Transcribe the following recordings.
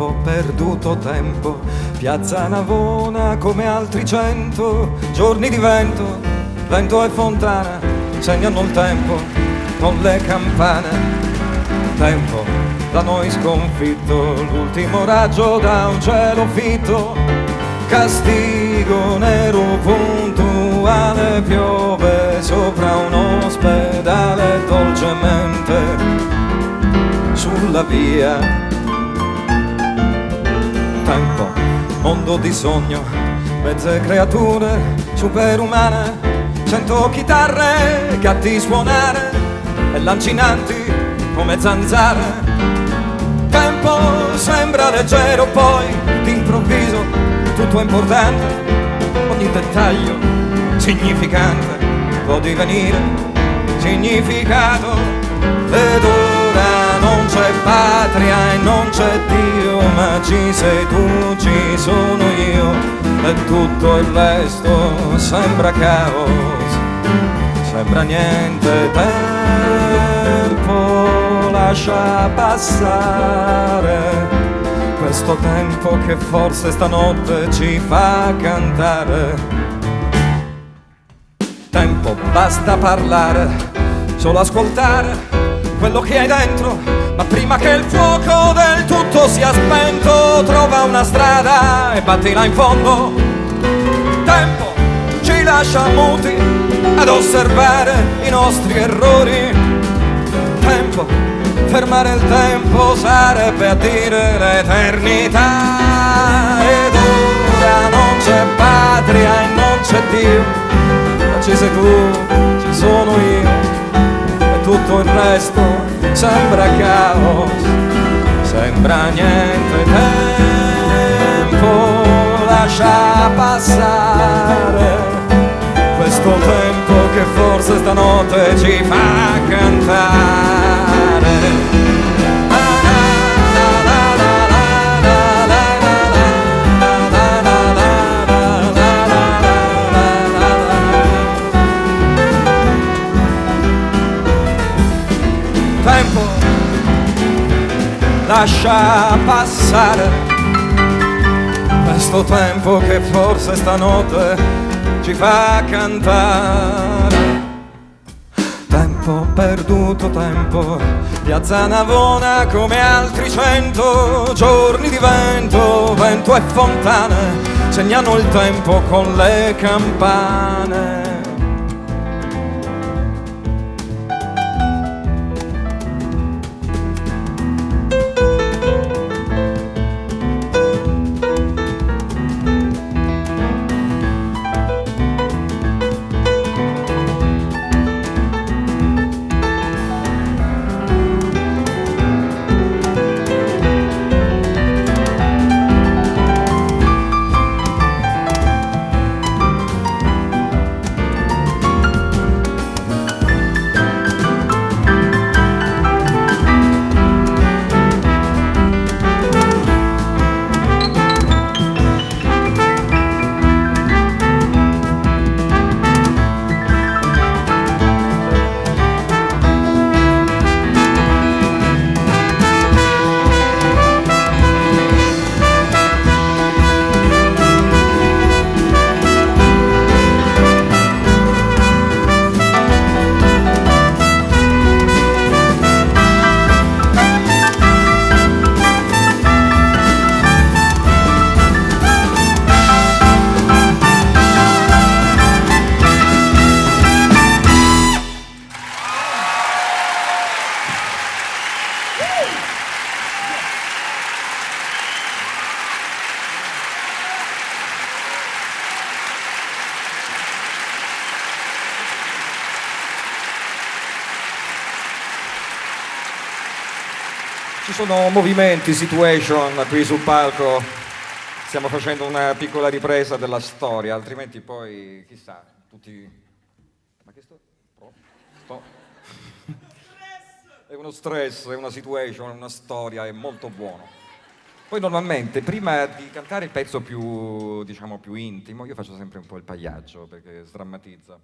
tempo, perduto tempo, piazza Navona come altri 100 giorni di vento, vento e fontana segnano il tempo con le campane. Tempo da noi sconfitto, l'ultimo raggio da un cielo fitto, castigo nero puntuale, piove sopra un ospedale dolcemente sulla via. Tempo, mondo di sogno, mezze creature superumane, 100 chitarre, gatti suonare e lancinanti come zanzare. Tempo sembra leggero, poi d'improvviso tutto è importante, ogni dettaglio significante può divenire significato. Ed ora non c'è patria e non c'è Dio, ma ci sei tu, ci sono io, e tutto il resto sembra caos, sembra niente. Tempo, lascia passare questo tempo che forse stanotte ci fa cantare. Tempo, basta parlare, solo ascoltare quello che hai dentro, ma prima che il fuoco del tutto sia spento, trova una strada e battila in fondo. Tempo, ci lascia muti ad osservare i nostri errori. Tempo, fermare il tempo sarebbe a dire l'eternità. Ed ora non c'è patria e non c'è Dio, ma ci sei tu, ci sono io, tutto il resto sembra caos, sembra niente. Tempo, lascia passare questo tempo che forse stanotte ci fa cantare. Tempo, lascia passare questo tempo che forse stanotte ci fa cantare. Tempo, perduto tempo, piazza Navona come altri 100 giorni di vento, vento e fontane segnano il tempo con le campane. Ci sono movimenti, situation qui sul palco, stiamo facendo una piccola ripresa della storia, altrimenti poi, chissà, tutti... Ma che sto? È uno stress, è una situation, è una storia, è molto buono. Poi normalmente, prima di cantare il pezzo più, diciamo, più intimo, io faccio sempre un po' il pagliaccio, perché sdrammatizza.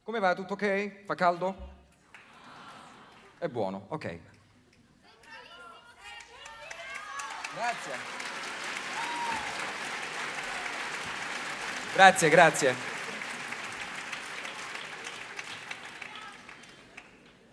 Come va? Tutto ok? Fa caldo? È buono, ok. Grazie, grazie.